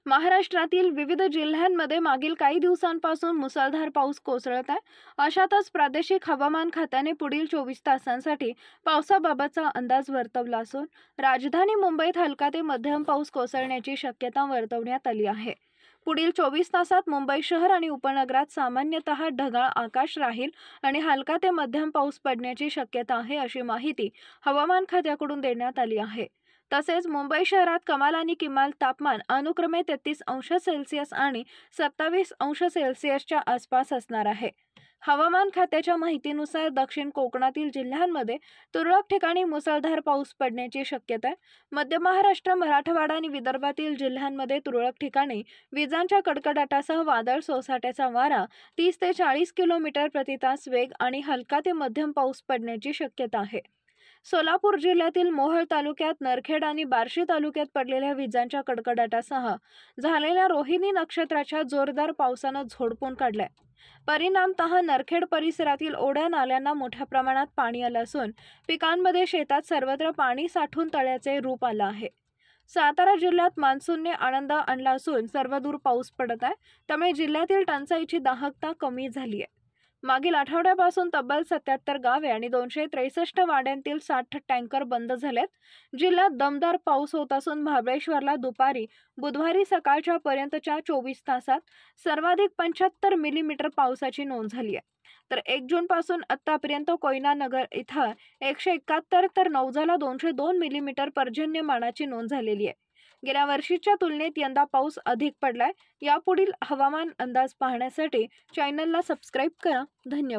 महाराष्ट्रातील विविध जिल्ह्यांमध्ये मागील काही दिवसांपासून मुसळधार पाऊस कोसळत आहे। अशातच प्रादेशिक हवामान खात्याने पुढील 24 तासांसाठी पावसाबाबतचा अंदाज वर्तवला असून राजधानी मुंबईत हलका ते मध्यम पाऊस कोसळण्याची शक्यता वर्तवण्यात आली आहे। पुढील 24 तासात मुंबई शहर आणि उपनगरात सामान्यतः ढगाळ आकाश राहील आणि हलका ते मध्यम पाऊस पडण्याची शक्यता आहे, अशी माहिती हवामान खात्याकडून देण्यात आली आहे। तसेच मुंबई शहरात कमाल आणि किमान तापमान अनुक्रमे 33°C आणि 27°C आसपास असणार आहे। हवामान खात्याच्या माहितीनुसार दक्षिण कोकणातील जिल्ह्यांमध्ये तुरळक ठिकाणी मुसळधार पाऊस पडण्याची शक्यता आहे। मध्य महाराष्ट्र, मराठवाडा आणि विदर्भातील जिल्ह्यांमध्ये तुरळक ठिकाणी विजांच्या कडकडाटासह वादळ सोसाट्याचा वारा 30 ते 40 किलोमीटर प्रति तास वेग आणि हलका ते मध्यम पाऊस पडण्याची शक्यता आहे। सोलापूर जिल्ह्यातील मोहोळ तालुक्यात नरखेड आणि बार्शी तालुक्यात पडलेल्या विजांच्या कडकडाटासह झालेल्या रोहिणी नक्षत्राच्या जोरदार पावसानं झोडपून काढलाय। परिणामतः नरखेड परिसरातील ओढ्या नाल्यांना मोठ्या प्रमाणात पाणी आलं असून पिकांमध्ये शेतात सर्वत्र पाणी साठून तळ्याचे रूप आलं आहे। सातारा जिल्ह्यात मान्सूनने आनंद आणला असून सर्वदूर पाऊस पडत आहे, त्यामुळे जिल्ह्यातील टंचाईची दाहकता कमी झाली आहे। मागील आठवड्यापासून तब्बल 77 गावे आणि 263 वाड्यांतील 60 टँकर बंद झालेत। जिल्ह्यात दमदार पाऊस होत असून महाबळेश्वरला बुधवारी सकाळच्या पर्यंतच्या 24 तासात सर्वाधिक 75 मिलीमीटर पावसाची नोंद झाली आहे। तर 1 जून पासून आतापर्यंत कोयना नगर इथं 171 तर नवजाला 202 मिलीमीटर पर्जन्यमानाची नोंद झालेली आहे। गेल्या वर्षीच्या तुलनेत यंदा पाऊस अधिक पडलाय। यापुढील हवामान अंदाज पाहण्यासाठी चॅनलला सबस्क्राईब करा। धन्यवाद।